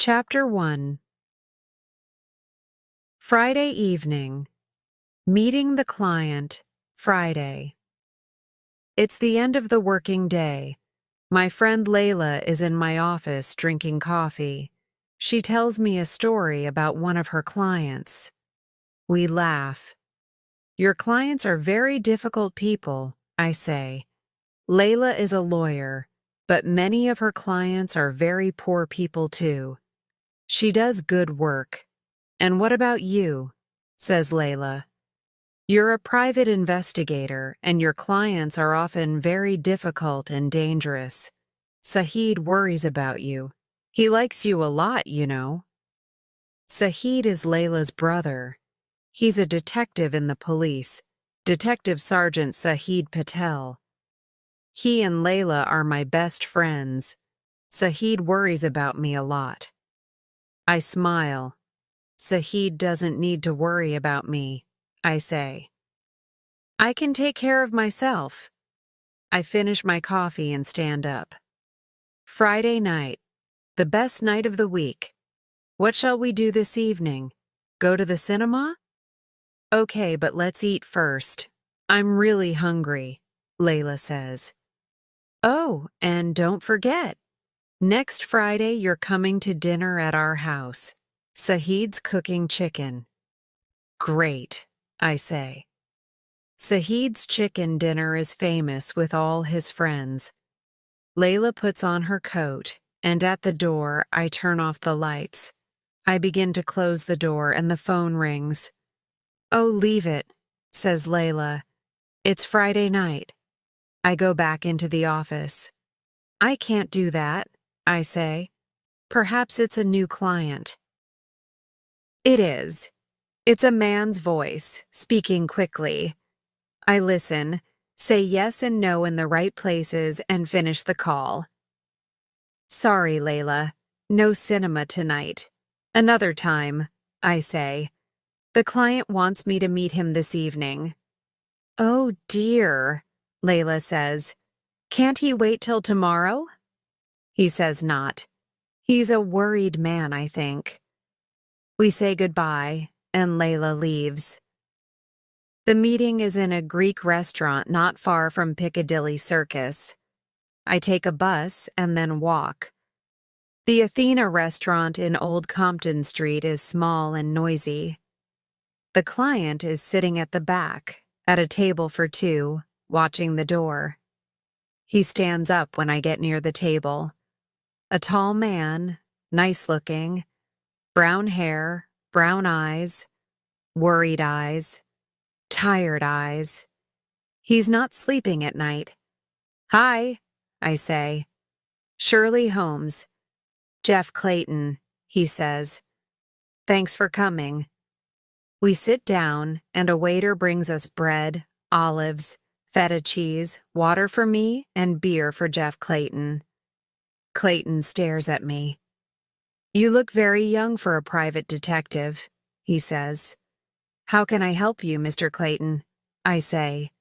Chapter 1. Friday evening. Meeting the client, Friday. It's the end of the working day. My friend Layla is in my office drinking coffee. She tells me a story about one of her clients. We laugh. Your clients are very difficult people, I say. Layla is a lawyer, but many of her clients are very poor people too. She does good work. And what about you? Says Layla. You're a private investigator, and your clients are often very difficult and dangerous. Sahid worries about you. He likes you a lot, you know. Sahid is Layla's brother. He's a detective in the police, Detective Sergeant Sahid Patel. He and Layla are my best friends. Sahid worries about me a lot. I smile. Sahid doesn't need to worry about me, I say. I can take care of myself. I finish my coffee and stand up. Friday night, the best night of the week. What shall we do this evening? Go to the cinema? Okay, but let's eat first. I'm really hungry, Layla says. Oh, and don't forget, next Friday you're coming to dinner at our house. Sahid's cooking chicken. Great, I say. Sahid's chicken dinner is famous with all his friends. Layla puts on her coat, and at the door I turn off the lights. I begin to close the door and the phone rings. Oh, leave it, says Layla. It's Friday night. I go back into the office. I can't do that, I say. Perhaps it's a new client. It is. It's a man's voice, speaking quickly. I listen, say yes and no in the right places, and finish the call. Sorry, Layla. No cinema tonight. Another time, I say. The client wants me to meet him this evening. Oh dear, Layla says. Can't he wait till tomorrow? He says not. He's a worried man, I think. We say goodbye, and Layla leaves. The meeting is in a Greek restaurant not far from Piccadilly Circus. I take a bus and then walk. The Athena restaurant in Old Compton Street is small and noisy. The client is sitting at the back, at a table for two, watching the door. He stands up when I get near the table. A tall man, nice-looking, brown hair, brown eyes, worried eyes, tired eyes. He's not sleeping at night. Hi, I say. Shirley Holmes. Jeff Clayton, he says. Thanks for coming. We sit down, and a waiter brings us bread, olives, feta cheese, water for me, and beer for Jeff Clayton. Clayton stares at me. You look very young for a private detective, he says. How can I help you, Mr. Clayton? I say.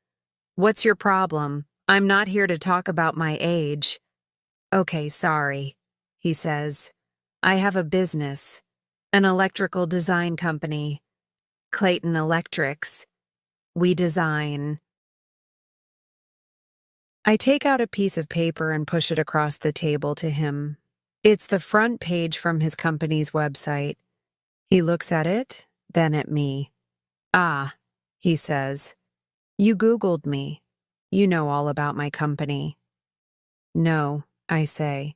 What's your problem? I'm not here to talk about my age. Okay, sorry, he says. I have a business, an electrical design company, Clayton Electrics. We design. I take out a piece of paper and push it across the table to him. It's the front page from his company's website. He looks at it, then at me. Ah, he says. You Googled me. You know all about my company. No, I say.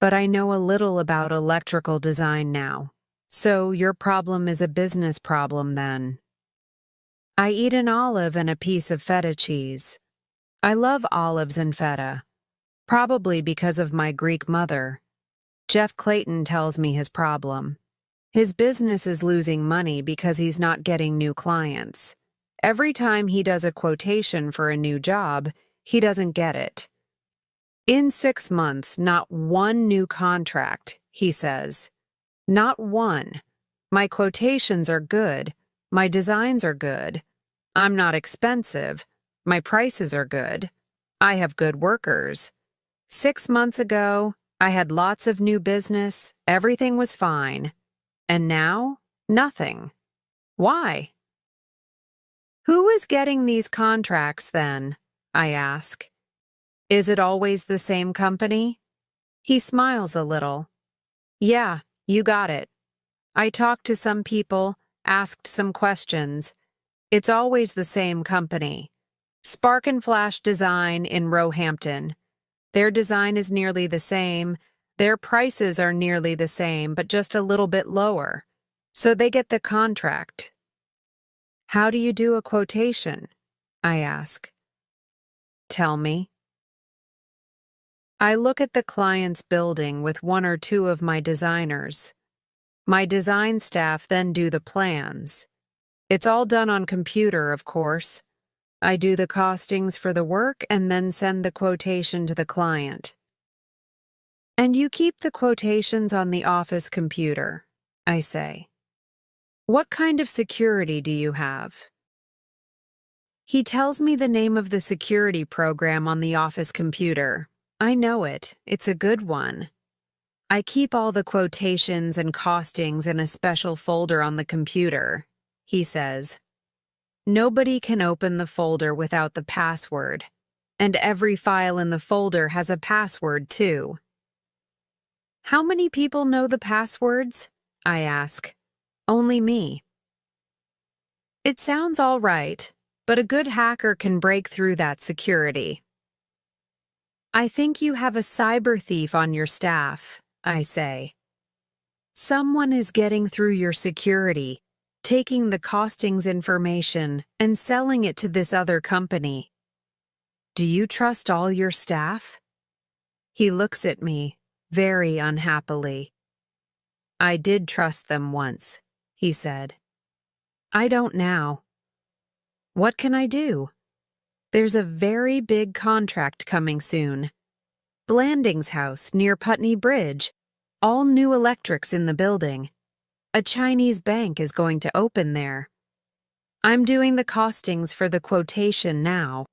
But I know a little about electrical design now. So your problem is a business problem then. I eat an olive and a piece of feta cheese. I love olives and feta, probably because of my Greek mother. Jeff Clayton tells me his problem. His business is losing money because he's not getting new clients. Every time he does a quotation for a new job, he doesn't get it. In 6 months, not one new contract, he says. Not one. My quotations are good. My designs are good. I'm not expensive. My prices are good. I have good workers. 6 months ago, I had lots of new business, everything was fine. And now, nothing. Why? Who is getting these contracts then? I ask. Is it always the same company? He smiles a little. Yeah, you got it. I talked to some people, asked some questions. It's always the same company. Spark and Flash Design in Roehampton. Their design is nearly the same. Their prices are nearly the same, but just a little bit lower. So they get the contract. How do you do a quotation? I ask. Tell me. I look at the client's building with one or two of my designers. My design staff then do the plans. It's all done on computer, of course. I do the costings for the work and then send the quotation to the client. And you keep the quotations on the office computer, I say. What kind of security do you have? He tells me the name of the security program on the office computer. I know it. It's a good one. I keep all the quotations and costings in a special folder on the computer, he says. Nobody can open the folder without the password, and every file in the folder has a password too. How many people know the passwords? I ask. Only me. It sounds all right, but a good hacker can break through that security. I think you have a cyber thief on your staff, I say. Someone is getting through your security, taking the costings information and selling it to this other company. Do you trust all your staff? He looks at me, very unhappily. I did trust them once, he said. I don't now. What can I do? There's a very big contract coming soon. Blanding's house near Putney Bridge. All new electrics in the building. A Chinese bank is going to open there. I'm doing the costings for the quotation now.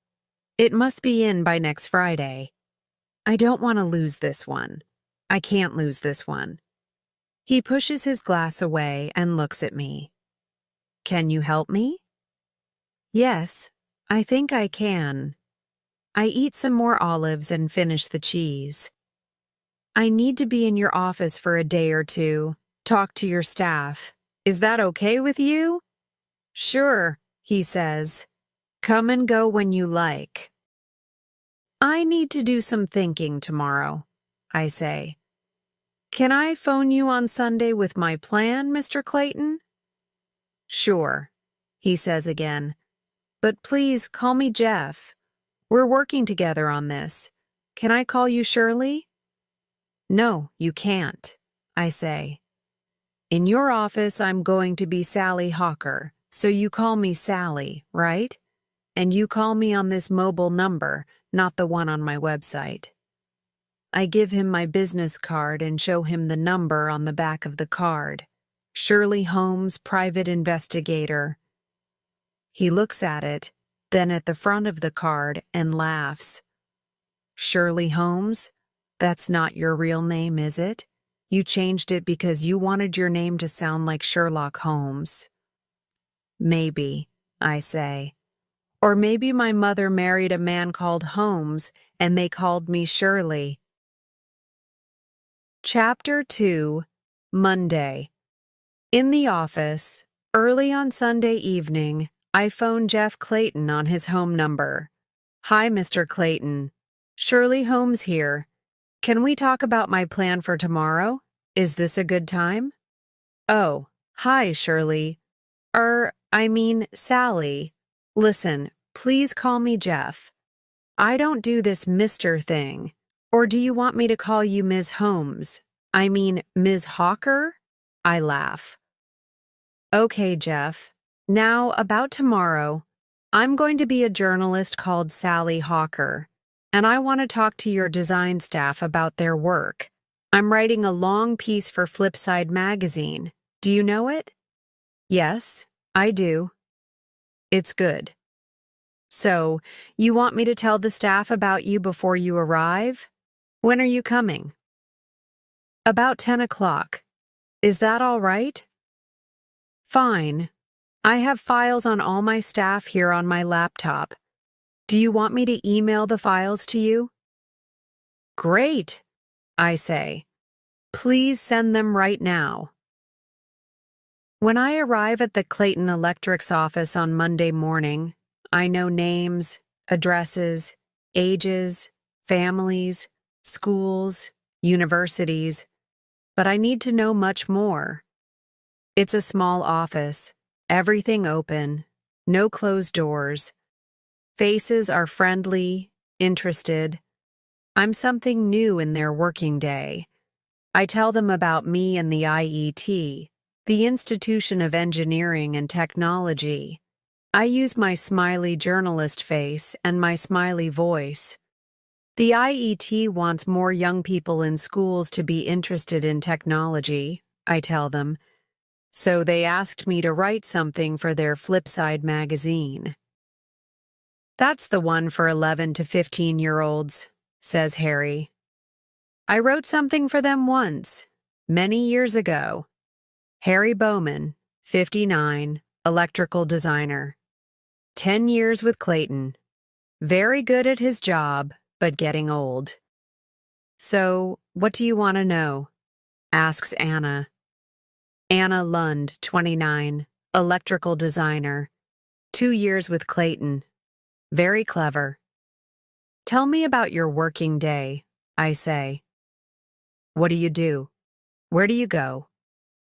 It must be in by next Friday. I don't want to lose this one. I can't lose this one. He pushes his glass away and looks at me. Can you help me? Yes, I think I can. I eat some more olives and finish the cheese. I need to be in your office for a day or two, talk to your staff. Is that okay with you? Sure, he says. Come and go when you like. I need to do some thinking tomorrow, I say. Can I phone you on Sunday with my plan, Mr. Clayton? Sure, he says again. But please call me Jeff. We're working together on this. Can I call you Shirley? No, you can't, I say. In your office, I'm going to be Sally Hawker, so you call me Sally, right? And you call me on this mobile number, not the one on my website. I give him my business card and show him the number on the back of the card. Shirley Holmes, private investigator. He looks at it, then at the front of the card and laughs. Shirley Holmes? That's not your real name, is it? You changed it because you wanted your name to sound like Sherlock Holmes. Maybe, I say. Or maybe my mother married a man called Holmes and they called me Shirley. Chapter 2, Monday. In the office, early on Sunday evening, I phone Jeff Clayton on his home number. Hi, Mr. Clayton. Shirley Holmes here. Can we talk about my plan for tomorrow? Is this a good time? Oh, hi, Shirley. Sally. Listen, please call me Jeff. I don't do this Mr. thing. Or do you want me to call you Ms. Holmes? Ms. Hawker? I laugh. Okay, Jeff. Now, about tomorrow. I'm going to be a journalist called Sally Hawker, and I want to talk to your design staff about their work. I'm writing a long piece for Flipside magazine. Do you know it? Yes, I do. It's good. So, you want me to tell the staff about you before you arrive? When are you coming? About 10 o'clock. Is that all right? Fine. I have files on all my staff here on my laptop. Do you want me to email the files to you? Great, I say. Please send them right now. When I arrive at the Clayton Electric's office on Monday morning, I know names, addresses, ages, families, schools, universities, but I need to know much more. It's a small office, everything open, no closed doors. Faces are friendly, interested. I'm something new in their working day. I tell them about me and the IET, the Institution of Engineering and Technology. I use my smiley journalist face and my smiley voice. The IET wants more young people in schools to be interested in technology, I tell them. So they asked me to write something for their Flipside magazine. That's the one for 11 to 15-year-olds, says Harry. I wrote something for them once, many years ago. Harry Bowman, 59, electrical designer. 10 years with Clayton. Very good at his job, but getting old. So, what do you want to know? Asks Anna. Anna Lund, 29, electrical designer. 2 years with Clayton. Very clever. Tell me about your working day, I say. What do you do? Where do you go?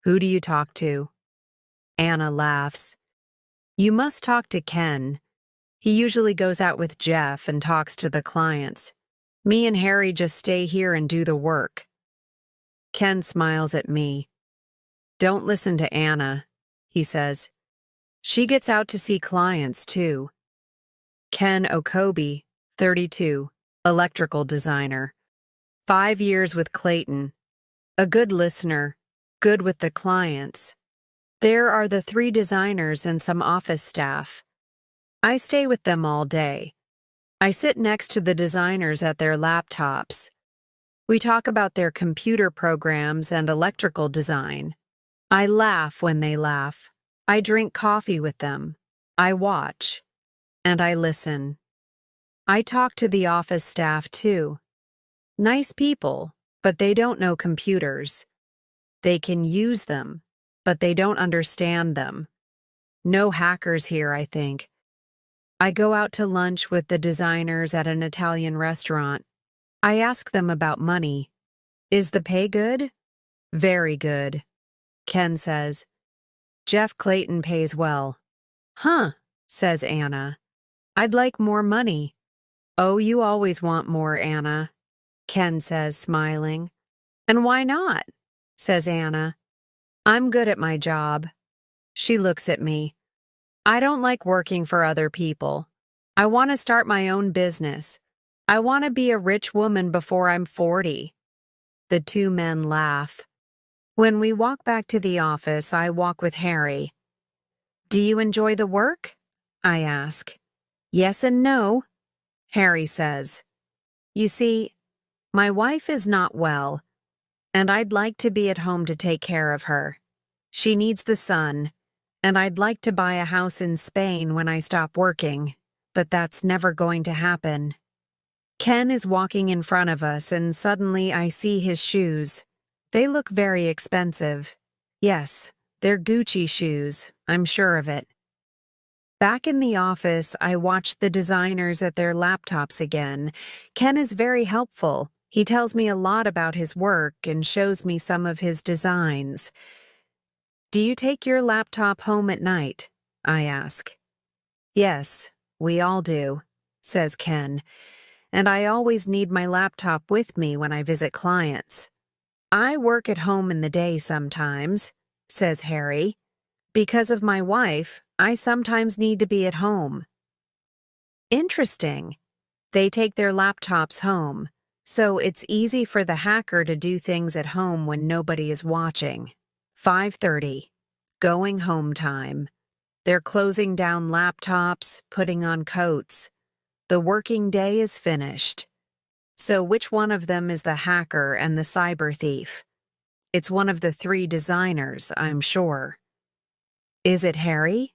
Who do you talk to? Anna laughs. You must talk to Ken. He usually goes out with Jeff and talks to the clients. Me and Harry just stay here and do the work. Ken smiles at me. Don't listen to Anna, he says. She gets out to see clients, too. Ken Okobe, 32, electrical designer. 5 years with Clayton. A good listener, good with the clients. There are the 3 designers and some office staff. I stay with them all day. I sit next to the designers at their laptops. We talk about their computer programs and electrical design. I laugh when they laugh. I drink coffee with them. I watch. And I listen. I talk to the office staff too. Nice people, but they don't know computers. They can use them, but they don't understand them. No hackers here, I think. I go out to lunch with the designers at an Italian restaurant. I ask them about money. Is the pay good? Very good. Ken says. Jeff Clayton pays well. Huh, says Anna. I'd like more money. Oh, you always want more, Anna, Ken says, smiling. And why not? Says Anna. I'm good at my job. She looks at me. I don't like working for other people. I want to start my own business. I want to be a rich woman before I'm 40. The 2 men laugh. When we walk back to the office, I walk with Harry. Do you enjoy the work? I ask. Yes and no, Harry says. You see, my wife is not well, and I'd like to be at home to take care of her. She needs the sun, and I'd like to buy a house in Spain when I stop working, but that's never going to happen. Ken is walking in front of us, and suddenly I see his shoes. They look very expensive. Yes, they're Gucci shoes, I'm sure of it. Back in the office, I watch the designers at their laptops again. Ken is very helpful. He tells me a lot about his work and shows me some of his designs. Do you take your laptop home at night? I ask. Yes, we all do, says Ken, and I always need my laptop with me when I visit clients. I work at home in the day sometimes, says Harry. Because of my wife, I sometimes need to be at home. Interesting. They take their laptops home, so it's easy for the hacker to do things at home when nobody is watching. 5:30. Going home time. They're closing down laptops, putting on coats. The working day is finished. So which one of them is the hacker and the cyber thief? It's one of the three designers, I'm sure. Is it Harry?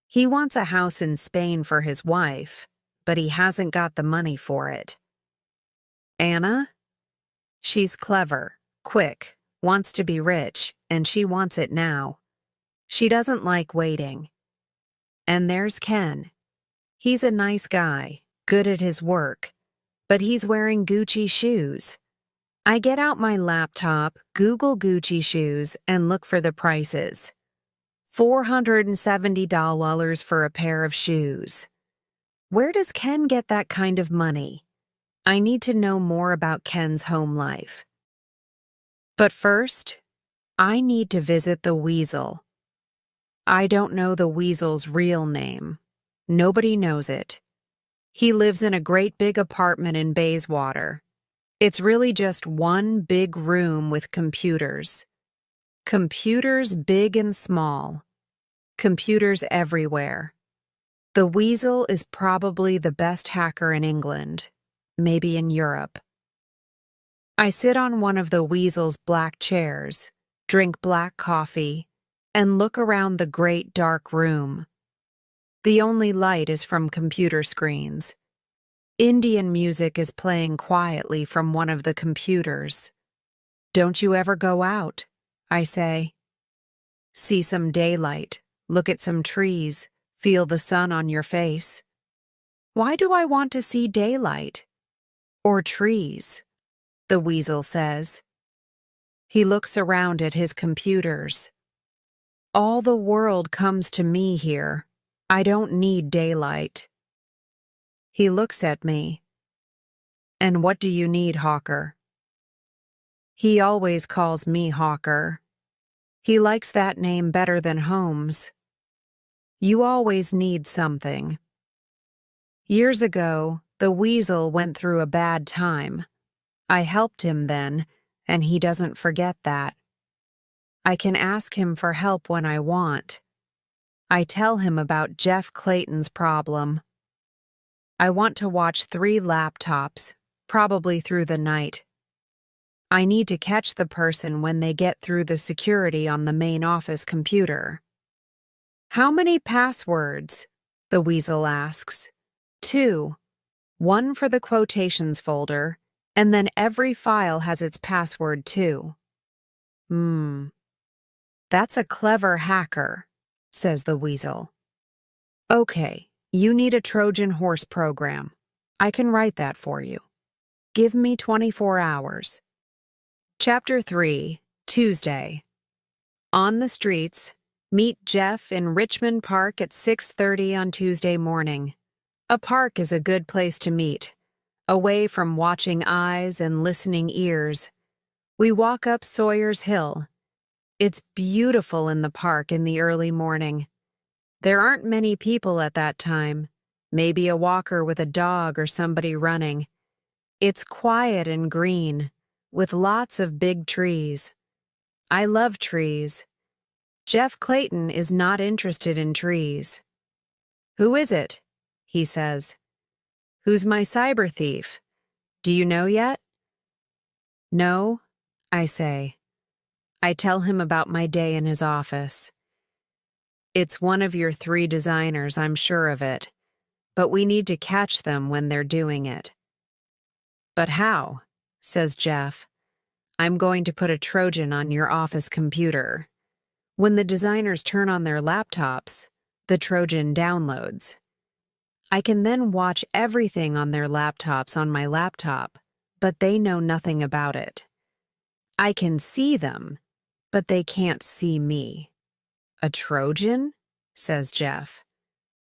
He wants a house in Spain for his wife, but he hasn't got the money for it. Anna? She's clever, quick, wants to be rich, and she wants it now. She doesn't like waiting. And there's Ken. He's a nice guy, good at his work, but he's wearing Gucci shoes. I get out my laptop, Google Gucci shoes, and look for the prices. $470 for a pair of shoes. Where does Ken get that kind of money? I need to know more about Ken's home life. But first, I need to visit the Weasel. I don't know the Weasel's real name. Nobody knows it. He lives in a great big apartment in Bayswater. It's really just one big room with computers. Computers big and small. Computers everywhere. The Weasel is probably the best hacker in England, maybe in Europe. I sit on one of the Weasel's black chairs, drink black coffee, and look around the great dark room. The only light is from computer screens. Indian music is playing quietly from one of the computers. Don't you ever go out? I say. See some daylight, look at some trees, feel the sun on your face. Why do I want to see daylight? Or trees? The Weasel says. He looks around at his computers. All the world comes to me here. I don't need daylight. He looks at me. And what do you need, Hawker? He always calls me Hawker. He likes that name better than Holmes. You always need something. Years ago, the Weasel went through a bad time. I helped him then, and he doesn't forget that. I can ask him for help when I want. I tell him about Jeff Clayton's problem. I want to watch 3 laptops, probably through the night. I need to catch the person when they get through the security on the main office computer. How many passwords? The Weasel asks. 2. 1 for the quotations folder, and then every file has its password too. That's a clever hacker, says the Weasel. Okay, you need a Trojan horse program. I can write that for you. Give me 24 hours. Chapter 3, Tuesday. On the streets, meet Jeff in Richmond Park at 6:30 on Tuesday morning. A park is a good place to meet, away from watching eyes and listening ears. We walk up Sawyer's Hill. It's beautiful in the park in the early morning. There aren't many people at that time, maybe a walker with a dog or somebody running. It's quiet and green, with lots of big trees. I love trees. Jeff Clayton is not interested in trees. Who is it? He says. Who's my cyber thief? Do you know yet? No, I say. I tell him about my day in his office. It's one of your 3 designers, I'm sure of it, but we need to catch them when they're doing it. But how? Says Jeff. I'm going to put a Trojan on your office computer. When the designers turn on their laptops, the Trojan downloads. I can then watch everything on their laptops on my laptop, but they know nothing about it. I can see them, but they can't see me. A Trojan? Says Jeff.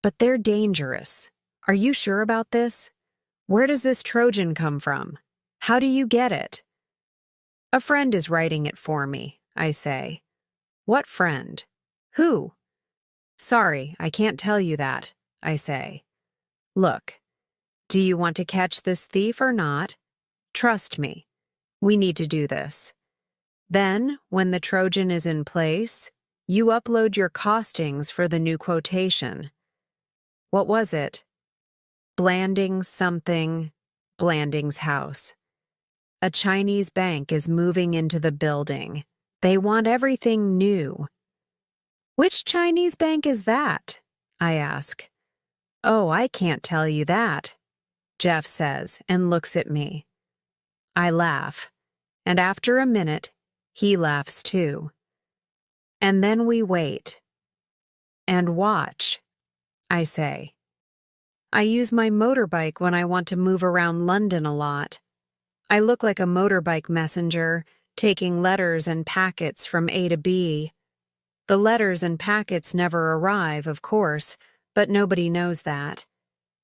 But they're dangerous. Are you sure about this? Where does this Trojan come from? How do you get it? A friend is writing it for me, I say. What friend? Who? Sorry, I can't tell you that, I say. Look, do you want to catch this thief or not? Trust me. We need to do this. Then, when the Trojan is in place, you upload your costings for the new quotation. What was it? Blanding something, Blanding's house. A Chinese bank is moving into the building. They want everything new. Which Chinese bank is that? I ask. Oh, I can't tell you that, Jeff says and looks at me. I laugh, and after a minute, he laughs too. And then we wait. And watch, I say. I use my motorbike when I want to move around London a lot. I look like a motorbike messenger, taking letters and packets from A to B. The letters and packets never arrive, of course, but nobody knows that.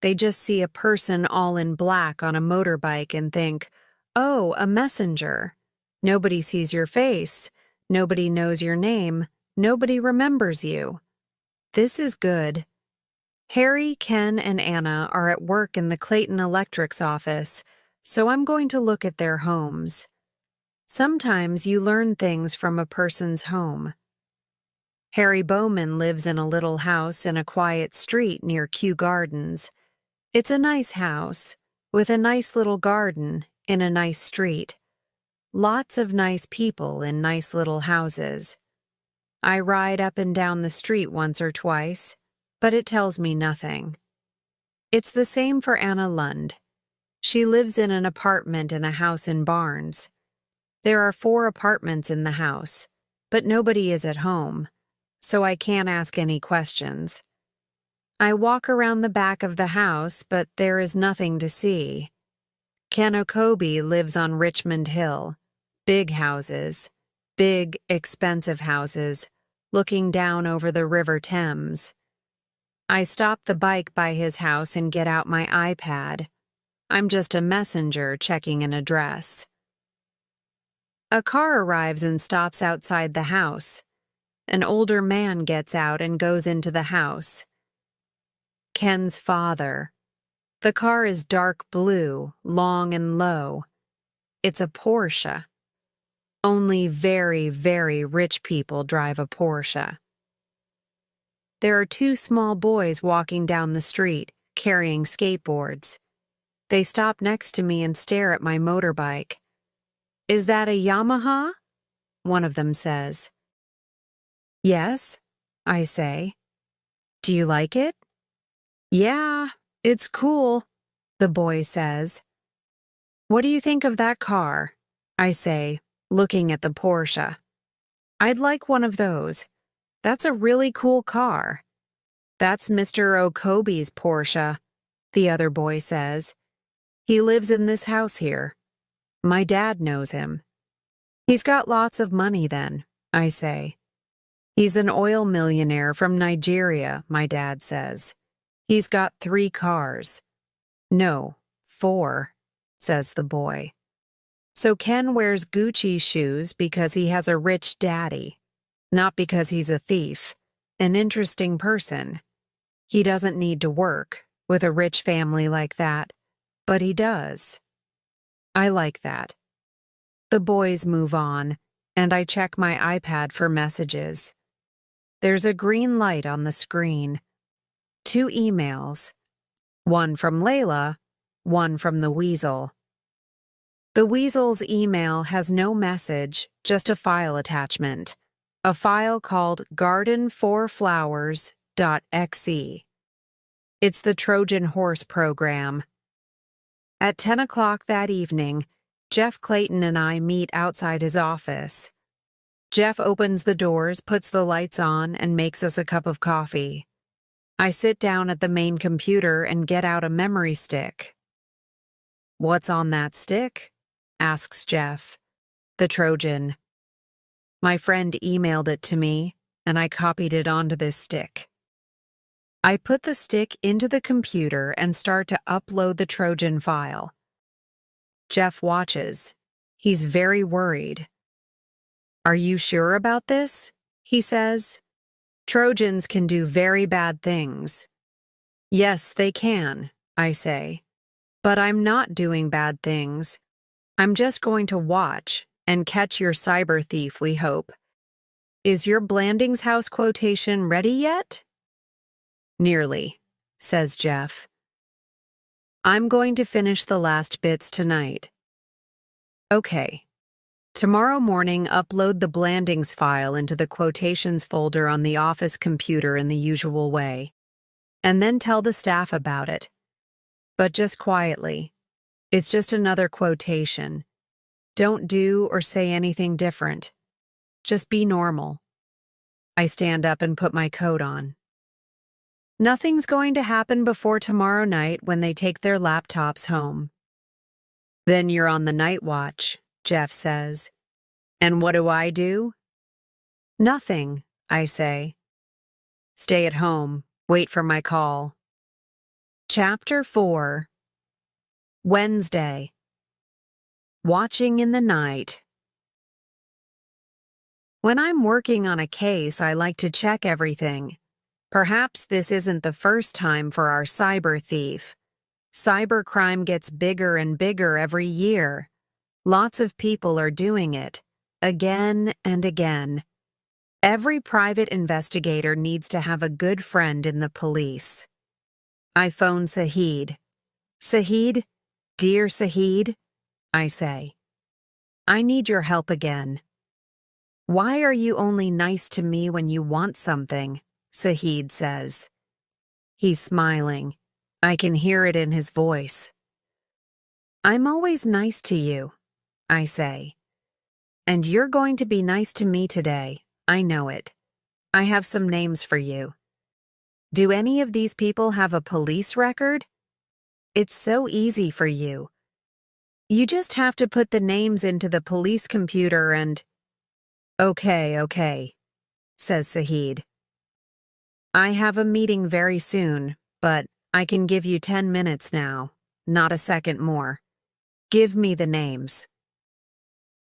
They just see a person all in black on a motorbike and think, oh, a messenger. Nobody sees your face. Nobody knows your name. Nobody remembers you. This is good. Harry, Ken, and Anna are at work in the Clayton Electric's office, so I'm going to look at their homes. Sometimes you learn things from a person's home. Harry Bowman lives in a little house in a quiet street near Kew Gardens. It's a nice house, with a nice little garden in a nice street. Lots of nice people in nice little houses. I ride up and down the street once or twice, but it tells me nothing. It's the same for Anna Lund. She lives in an apartment in a house in Barnes. There are 4 apartments in the house, but nobody is at home, so I can't ask any questions. I walk around the back of the house, but there is nothing to see. Ken Okobe lives on Richmond Hill. Big houses. Big, expensive houses, looking down over the River Thames. I stop the bike by his house and get out my iPad. I'm just a messenger checking an address. A car arrives and stops outside the house. An older man gets out and goes into the house. Ken's father. The car is dark blue, long and low. It's a Porsche. Only very, very rich people drive a Porsche. There are 2 small boys walking down the street, carrying skateboards. They stop next to me and stare at my motorbike. Is that a Yamaha? One of them says. Yes, I say. Do you like it? Yeah, it's cool, the boy says. What do you think of that car? I say, looking at the Porsche. I'd like one of those. That's a really cool car. That's Mr. Okobe's Porsche, the other boy says. He lives in this house here. My dad knows him. He's got lots of money then, I say. He's an oil millionaire from Nigeria, my dad says. He's got 3 cars. No, 4, says the boy. So Ken wears Gucci shoes because he has a rich daddy, not because he's a thief, an interesting person. He doesn't need to work with a rich family like that, but he does. I like that. The boys move on, and I check my iPad for messages. There's a green light on the screen. 2 emails. One from Layla, one from the Weasel. The Weasel's email has no message, just a file attachment. A file called garden4flowers.exe. It's the Trojan Horse program. At 10 o'clock that evening, Jeff Clayton and I meet outside his office. Jeff opens the doors, puts the lights on, and makes us a cup of coffee. I sit down at the main computer and get out a memory stick. What's on that stick? Asks Jeff. The Trojan. My friend emailed it to me, and I copied it onto this stick. I put the stick into the computer and start to upload the Trojan file. Jeff watches. He's very worried. Are you sure about this? He says. Trojans can do very bad things. Yes, they can, I say. But I'm not doing bad things. I'm just going to watch and catch your cyber thief, we hope. Is your Blandings House quotation ready yet? Nearly, says Jeff. I'm going to finish the last bits tonight. Okay. Tomorrow morning, upload the Blandings file into the quotations folder on the office computer in the usual way, and then tell the staff about it. But just quietly. It's just another quotation. Don't do or say anything different. Just be normal. I stand up and put my coat on. Nothing's going to happen before tomorrow night when they take their laptops home. Then you're on the night watch, Jeff says. And what do? Nothing, I say. Stay at home. Wait for my call. Chapter 4. Wednesday. Watching in the night. When I'm working on a case, I like to check everything. Perhaps this isn't the first time for our cyber thief. Cybercrime gets bigger and bigger every year. Lots of people are doing it, again and again. Every private investigator needs to have a good friend in the police. I phone Sahid. Sahid, dear Sahid, I say. I need your help again. Why are you only nice to me when you want something? Sahid says. He's smiling. I can hear it in his voice. I'm always nice to you, I say. And you're going to be nice to me today. I know it. I have some names for you. Do any of these people have a police record? It's so easy for you. You just have to put the names into the police computer and… Okay, says Sahid. I have a meeting very soon, but I can give you 10 minutes now, not a second more. Give me the names.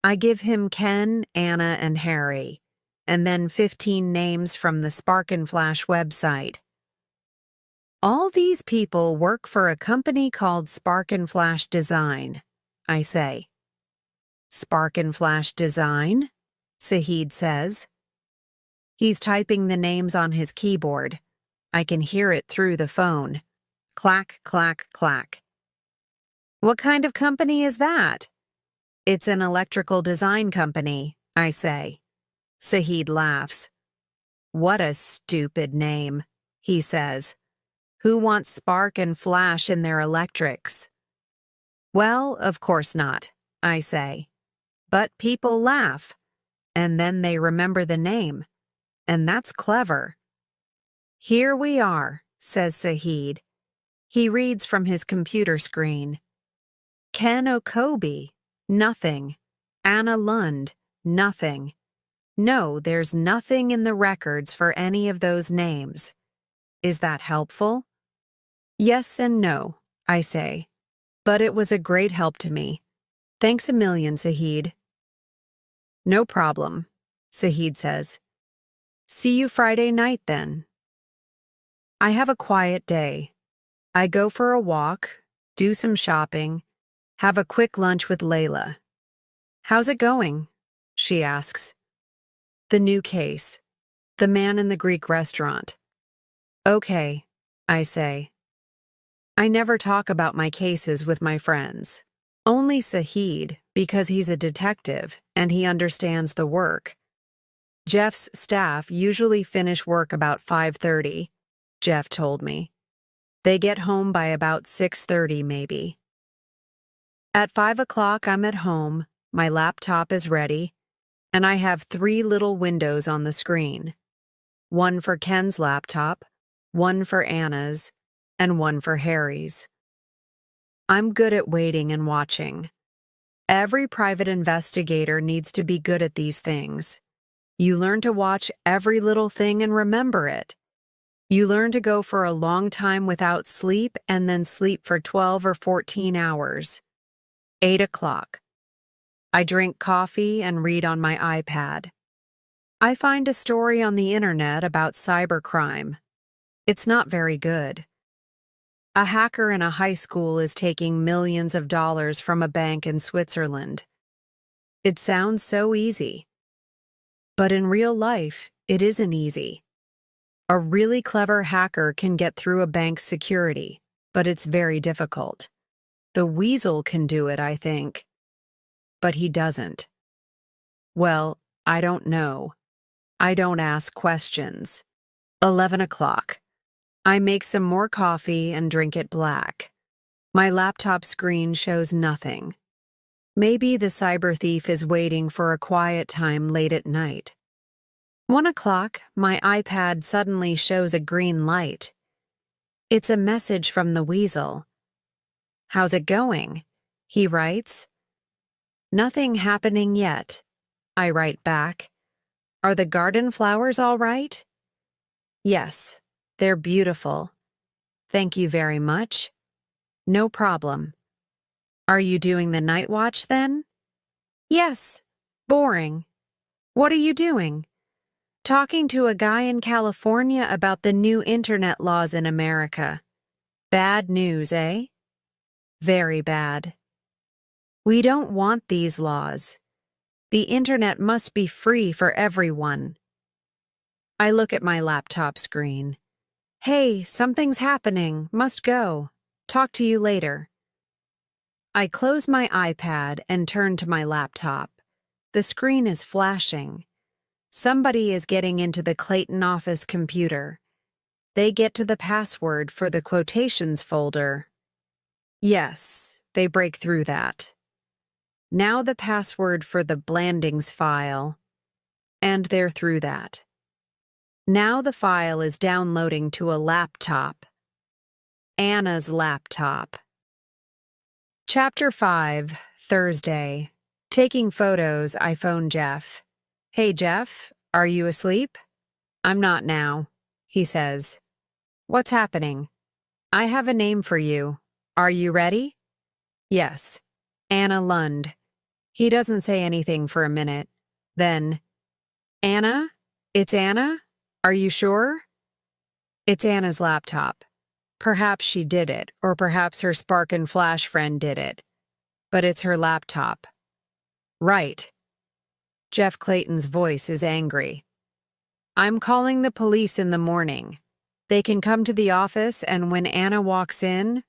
I give him Ken, Anna, and Harry, and then 15 names from the Spark and Flash website. All these people work for a company called Spark and Flash Design, I say. Spark and Flash Design? Sahid says. He's typing the names on his keyboard. I can hear it through the phone. Clack, clack, clack. What kind of company is that? It's an electrical design company, I say. Sahid laughs. What a stupid name, he says. Who wants Spark and Flash in their electrics? Well, of course not, I say. But people laugh, and then they remember the name, and that's clever. Here we are, says Sahid. He reads from his computer screen. Ken Okobi, nothing. Anna Lund, nothing. No, there's nothing in the records for any of those names. Is that helpful? Yes and no, I say. But it was a great help to me. Thanks a million, Sahid. No problem, Sahid says. See you Friday night then. I have a quiet day. I go for a walk, do some shopping, have a quick lunch with Layla. How's it going? She asks. The new case. The man in the Greek restaurant. Okay, I say. I never talk about my cases with my friends. Only Sahid, because he's a detective and he understands the work. Jeff's staff usually finish work about 5:30, Jeff told me. They get home by about 6:30 maybe. At 5 o'clock I'm at home, my laptop is ready, and I have 3 little windows on the screen. One for Ken's laptop, one for Anna's, and one for Harry's. I'm good at waiting and watching. Every private investigator needs to be good at these things. You learn to watch every little thing and remember it. You learn to go for a long time without sleep and then sleep for 12 or 14 hours. 8 o'clock. I drink coffee and read on my iPad. I find a story on the internet about cybercrime. It's not very good. A hacker in a high school is taking millions of dollars from a bank in Switzerland. It sounds so easy. But in real life, it isn't easy. A really clever hacker can get through a bank's security, but it's very difficult. The weasel can do it, I think. but he doesn't. Well, I don't know. I don't ask questions. 11 o'clock. I make some more coffee and drink it black. My laptop screen shows nothing. Maybe the cyber thief is waiting for a quiet time late at night. 1 o'clock, my iPad suddenly shows a green light. It's a message from the weasel. "How's it going?" he writes. "Nothing happening yet," I write back. "Are the garden flowers all right?" "Yes, they're beautiful. Thank you very much." "No problem." "Are you doing the night watch then?" "Yes. Boring." "What are you doing?" "Talking to a guy in California about the new internet laws in America." "Bad news, eh?" "Very bad." "We don't want these laws. The internet must be free for everyone." I look at my laptop screen. "Hey, something's happening. Must go. Talk to you later." I close my iPad and turn to my laptop. The screen is flashing. Somebody is getting into the Clayton office computer. They get to the password for the quotations folder. Yes, they break through that. Now the password for the Blandings file, and they're through that. Now the file is downloading to a laptop. Anna's laptop. Chapter 5, Thursday. Taking photos, I phone Jeff. "Hey Jeff, are you asleep?" "I'm not now," he says. "What's happening?" "I have a name for you. Are you ready?" "Yes. Anna Lund." He doesn't say anything for a minute. Then, "Anna? It's Anna? Are you sure?" It's Anna's laptop. Perhaps she did it, or perhaps her Spark and Flash friend did it. But it's her laptop. "Right." Jeff Clayton's voice is angry. "I'm calling the police in the morning. They can come to the office, and when Anna walks in..."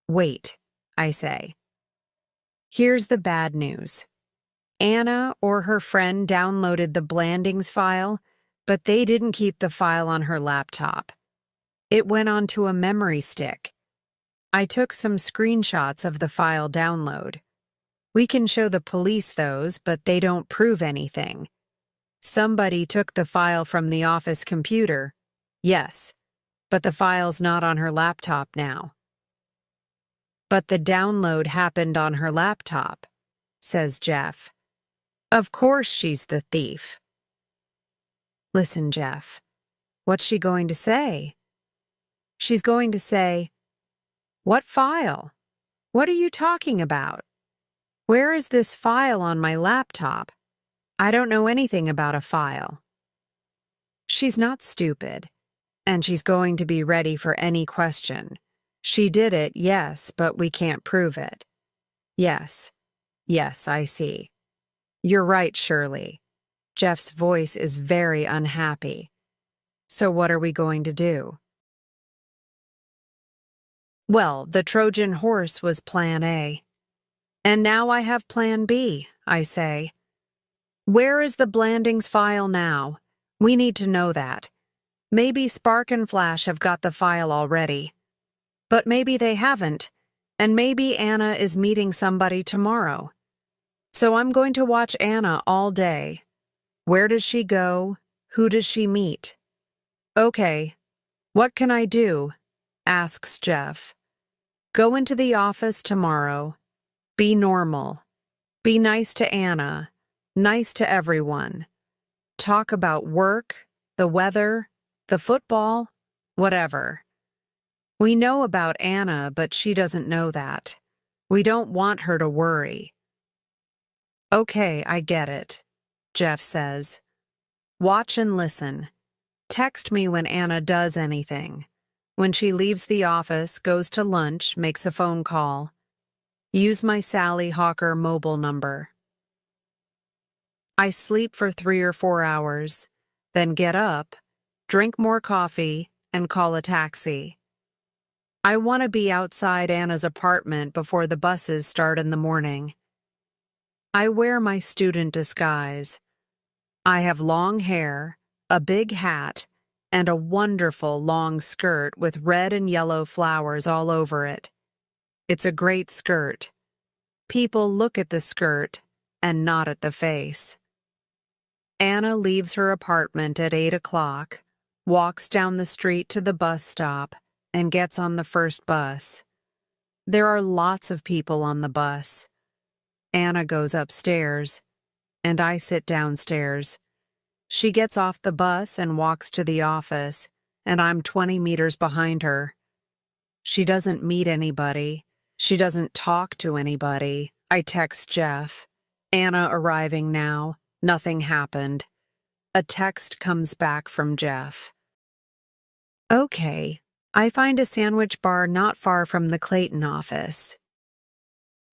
"Wait," I say. Here's the bad news. Anna or her friend downloaded the Blandings file, but they didn't keep the file on her laptop. It went onto a memory stick. I took some screenshots of the file download. We can show the police those, but they don't prove anything. Somebody took the file from the office computer. Yes, but the file's not on her laptop now. "But the download happened on her laptop," says Jeff. "Of course she's the thief." "Listen, Jeff, what's she going to say?" "She's going to say, 'What file? What are you talking about? Where is this file on my laptop? I don't know anything about a file.'" She's not stupid, and she's going to be ready for any question. She did it, yes, but we can't prove it. Yes, I see. You're right, Shirley. Jeff's voice is very unhappy. So what are we going to do? Well, the Trojan horse was plan A. And now I have plan B, I say. Where is the Blandings file now? We need to know that. Maybe Spark and Flash have got the file already. But maybe they haven't, and maybe Anna is meeting somebody tomorrow. So I'm going to watch Anna all day. Where does she go? Who does she meet? "Okay, what can I do?" asks Jeff. "Go into the office tomorrow. Be normal. Be nice to Anna. Nice to everyone. Talk about work, the weather, the football, whatever. We know about Anna, but she doesn't know that. We don't want her to worry." "Okay, I get it," Jeff says. "Watch and listen. Text me when Anna does anything. When she leaves the office, goes to lunch, makes a phone call. Use my Sally Hawker mobile number." I sleep for 3 or 4 hours, then get up, drink more coffee, and call a taxi. I want to be outside Anna's apartment before the buses start in the morning. I wear my student disguise. I have long hair, a big hat, and a wonderful long skirt with red and yellow flowers all over it. It's a great skirt. People look at the skirt and not at the face. Anna leaves her apartment at 8 o'clock, walks down the street to the bus stop, and gets on the first bus. There are lots of people on the bus. Anna goes upstairs, and I sit downstairs. She gets off the bus and walks to the office, and I'm 20 meters behind her. She doesn't meet anybody. She doesn't talk to anybody. I text Jeff. Anna arriving now. Nothing happened. A text comes back from Jeff. Okay, I find a sandwich bar not far from the Clayton office.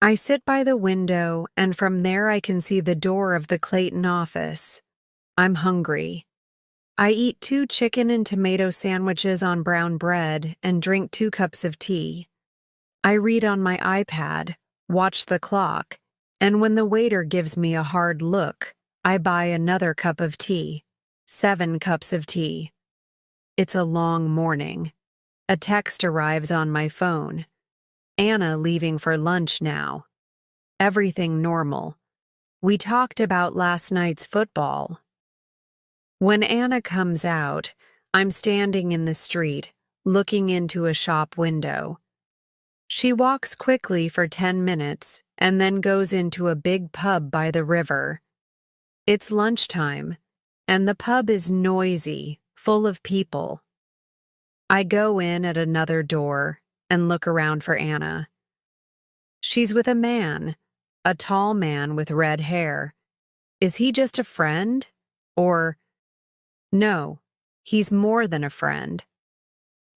I sit by the window, and from there I can see the door of the Clayton office. I'm hungry. I eat 2 chicken and tomato sandwiches on brown bread and drink 2 cups of tea. I read on my iPad, watch the clock, and when the waiter gives me a hard look, I buy another cup of tea. 7 cups of tea. It's a long morning. A text arrives on my phone. Anna leaving for lunch now. Everything normal. We talked about last night's football. When Anna comes out, I'm standing in the street, looking into a shop window. She walks quickly for 10 minutes and then goes into a big pub by the river. It's lunchtime, and the pub is noisy, full of people. I go in at another door and look around for Anna. She's with a man, a tall man with red hair. Is he just a friend? Or, no, he's more than a friend.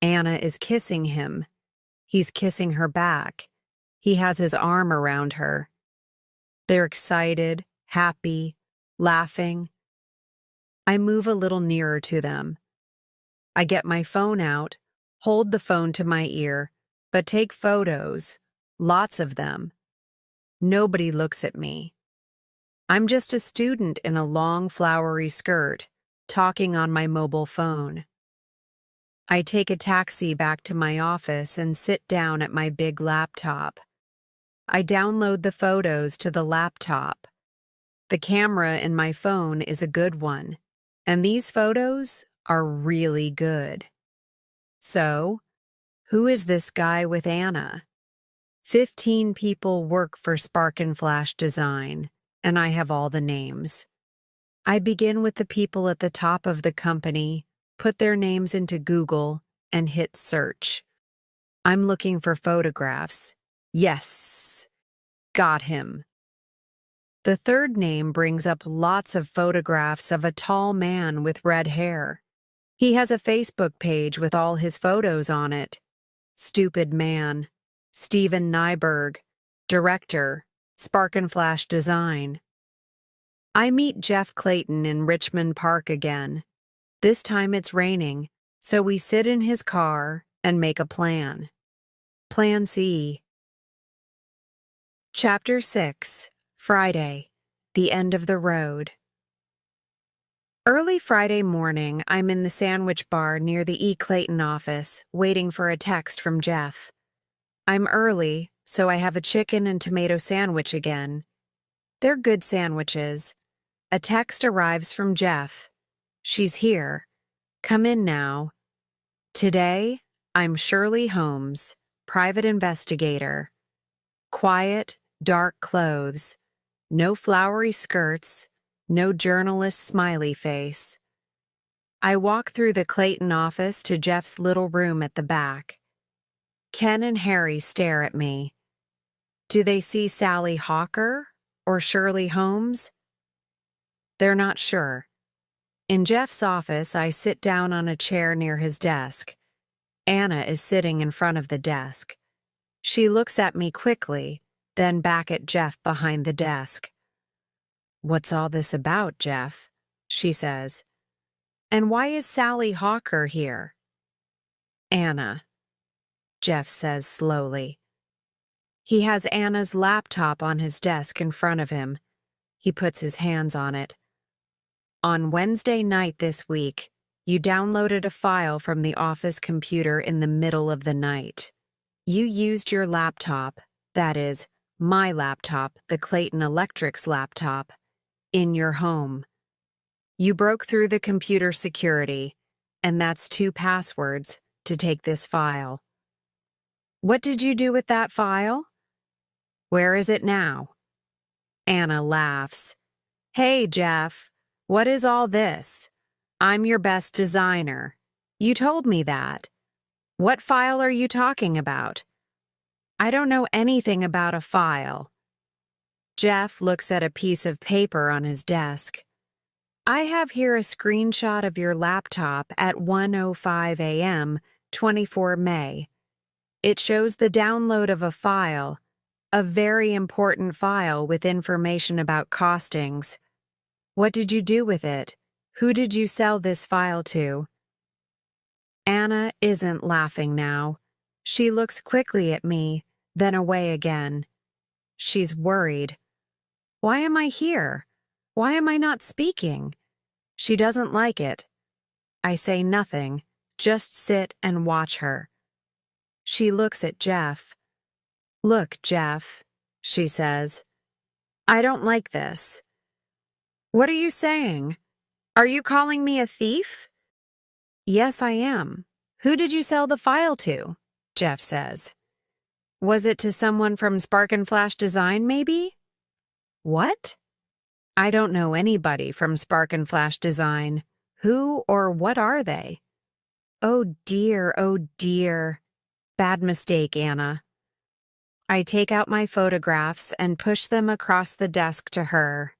Anna is kissing him. He's kissing her back. He has his arm around her. They're excited, happy, laughing. I move a little nearer to them. I get my phone out, hold the phone to my ear, but take photos, lots of them. Nobody looks at me. I'm just a student in a long flowery skirt, talking on my mobile phone. I take a taxi back to my office and sit down at my big laptop. I download the photos to the laptop. The camera in my phone is a good one, and these photos are really good. So, who is this guy with Anna? 15 people work for Spark Flash Design, and I have all the names. I begin with the people at the top of the company, put their names into Google, and hit search. I'm looking for photographs. Yes, got him. The third name brings up lots of photographs of a tall man with red hair. He has a Facebook page with all his photos on it. Stupid Man, Steven Nyberg, Director, Spark Flash Design. I meet Jeff Clayton in Richmond Park again. This time it's raining, so we sit in his car and make a plan. Plan C. Chapter 6, Friday, the end of the road. Early Friday morning, I'm in the sandwich bar near the E. Clayton office, waiting for a text from Jeff. I'm early, so I have a chicken and tomato sandwich again. They're good sandwiches. A text arrives from Jeff. She's here. Come in now. Today, I'm Shirley Holmes, private investigator. Quiet, dark clothes. No flowery skirts. No journalist smiley face. I walk through the Clayton office to Jeff's little room at the back. Ken and Harry stare at me. Do they see Sally Hawker or Shirley Holmes? They're not sure. In Jeff's office, I sit down on a chair near his desk. Anna is sitting in front of the desk. She looks at me quickly, then back at Jeff behind the desk. "What's all this about, Jeff?" she says. "And why is Sally Hawker here?" "Anna," Jeff says slowly. He has Anna's laptop on his desk in front of him, He puts his hands on it. On Wednesday night this week, you downloaded a file from the office computer in the middle of the night. You used your laptop, that is, my laptop, the Clayton Electric's laptop, in your home. You broke through the computer security, and that's 2 passwords to take this file. What did you do with that file? Where is it now? Anna laughs. Hey, Jeff, what is all this? I'm your best designer. You told me that. What file are you talking about? I don't know anything about a file. Jeff looks at a piece of paper on his desk. I have here a screenshot of your laptop at 1:05 a.m., 24 May. It shows the download of a file, a very important file with information about costings. What did you do with it? Who did you sell this file to? Anna isn't laughing now. She looks quickly at me, then away again. She's worried. Why am I here? Why am I not speaking? She doesn't like it. I say nothing, just sit and watch her. She looks at Jeff. Look, Jeff, she says. I don't like this. What are you saying? Are you calling me a thief? Yes, I am. Who did you sell the file to? Jeff says. Was it to someone from Spark and Flash Design, maybe? What? I don't know anybody from Spark and Flash Design. Who or what are they? Oh dear, oh dear. Bad mistake, Anna. I take out my photographs and push them across the desk to her.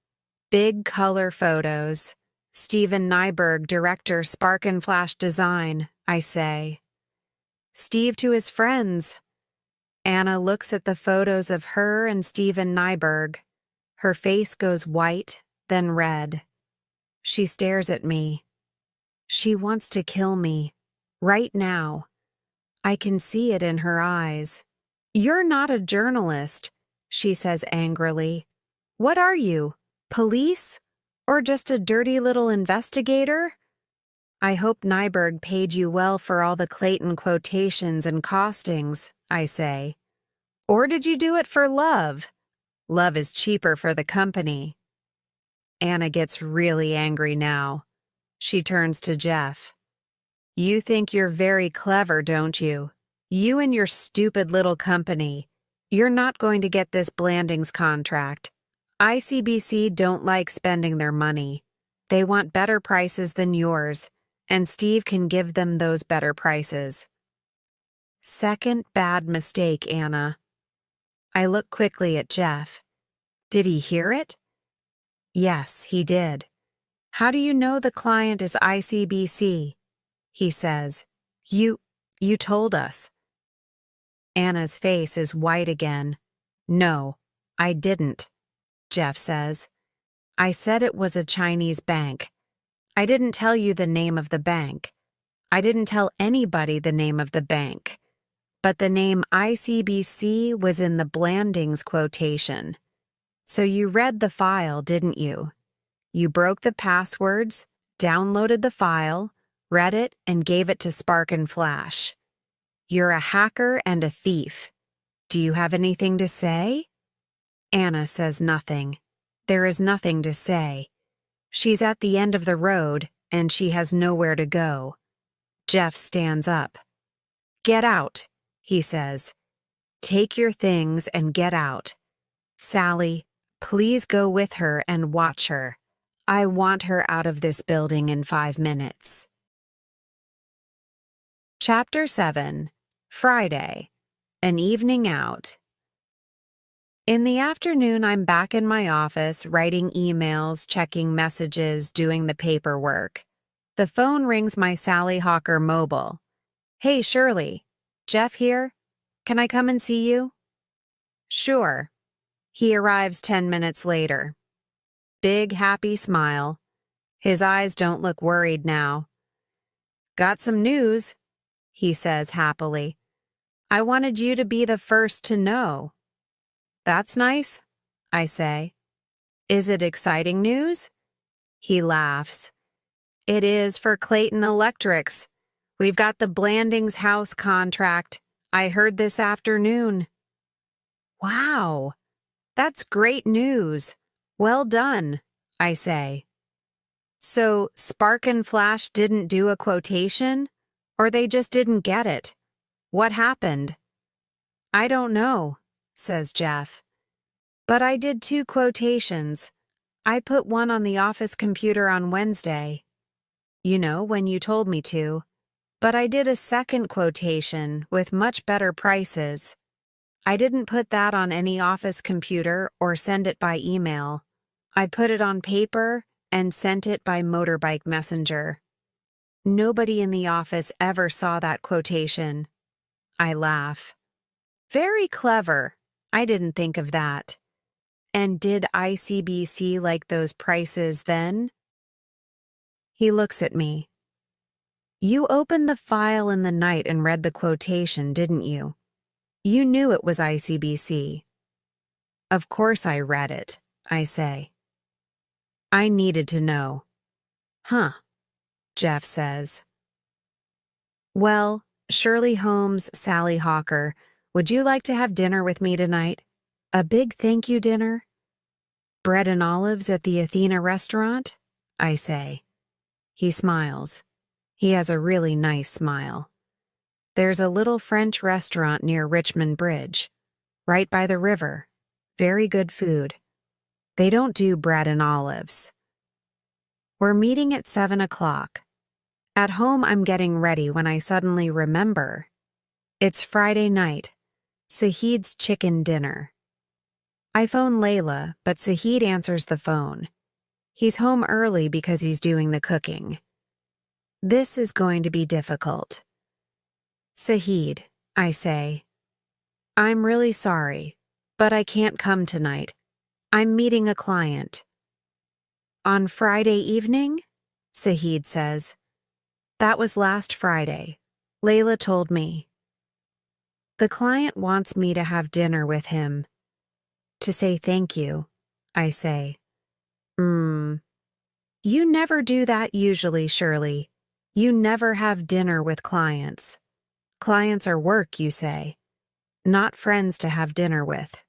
Big color photos. Steven Nyberg, director, Spark and Flash Design, I say. Steve to his friends. Anna looks at the photos of her and Steven Nyberg. Her face goes white, then red. She stares at me. She wants to kill me. Right now. I can see it in her eyes. You're not a journalist, she says angrily. What are you? Police? Or just a dirty little investigator? I hope Nyberg paid you well for all the Clayton quotations and costings, I say. Or did you do it for love? Love is cheaper for the company. Anna gets really angry now. She turns to Jeff. You think you're very clever, don't you? You and your stupid little company. You're not going to get this Blandings contract. ICBC don't like spending their money. They want better prices than yours, and Steve can give them those better prices. Second bad mistake, Anna. I look quickly at Jeff. Did he hear it? Yes, he did. How do you know the client is ICBC? He says. You told us. Anna's face is white again. No, I didn't, Jeff says. I said it was a Chinese bank. I didn't tell you the name of the bank. I didn't tell anybody the name of the bank. But the name ICBC was in the Blandings quotation. So you read the file, didn't you? You broke the passwords, downloaded the file, read it, and gave it to Spark and Flash. You're a hacker and a thief. Do you have anything to say? Anna says nothing. There is nothing to say. She's at the end of the road, and she has nowhere to go. Jeff stands up. Get out, he says. Take your things and get out. Sally, please go with her and watch her. I want her out of this building in 5 minutes. Chapter 7. Friday. An evening out. In the afternoon, I'm back in my office, writing emails, checking messages, doing the paperwork. The phone rings my Sally Hawker mobile. Hey, Shirley. Jeff here? Can I come and see you? Sure. He arrives 10 minutes later. Big, happy smile. His eyes don't look worried now. Got some news, he says happily. I wanted you to be the first to know. That's nice, I say. Is it exciting news? He laughs. It is for Clayton Electrics. We've got the Blandings house contract. I heard this afternoon. Wow, that's great news. Well done, I say. So Spark and Flash didn't do a quotation? Or they just didn't get it? What happened? I don't know, says Jeff. But I did 2 quotations. I put one on the office computer on Wednesday. You know, when you told me to. But I did a second quotation with much better prices. I didn't put that on any office computer or send it by email. I put it on paper and sent it by motorbike messenger. Nobody in the office ever saw that quotation. I laugh. Very clever. I didn't think of that. And did ICBC like those prices then? He looks at me. You opened the file in the night and read the quotation, didn't you? You knew it was ICBC. Of course I read it, I say. I needed to know. Huh, Jeff says. Well, Shirley Holmes, Sally Hawker, would you like to have dinner with me tonight? A big thank you dinner? Bread and olives at the Athena restaurant? I say. He smiles. He has a really nice smile. There's a little French restaurant near Richmond Bridge, right by the river. Very good food. They don't do bread and olives. We're meeting at 7 o'clock. At home, I'm getting ready when I suddenly remember. It's Friday night, Sahid's chicken dinner. I phone Layla, but Sahid answers the phone. He's home early because he's doing the cooking. This is going to be difficult. Sahid, I say. I'm really sorry, but I can't come tonight. I'm meeting a client. On Friday evening? Sahid says. That was last Friday. Layla told me. The client wants me to have dinner with him. To say thank you, I say. You never do that usually, Shirley. You never have dinner with clients. Clients are work, you say. Not friends to have dinner with.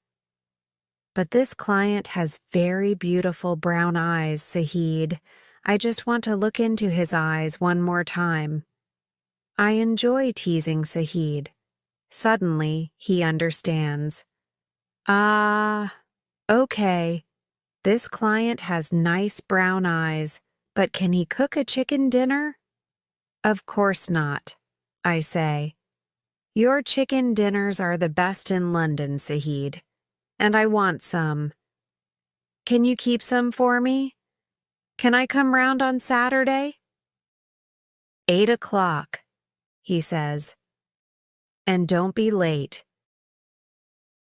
But this client has very beautiful brown eyes, Sahid. I just want to look into his eyes one more time. I enjoy teasing Sahid. Suddenly, he understands. Okay. This client has nice brown eyes, but can he cook a chicken dinner? Of course not, I say. Your chicken dinners are the best in London, Sahid, and I want some. Can you keep some for me? Can I come round on Saturday? 8 o'clock, he says. And don't be late.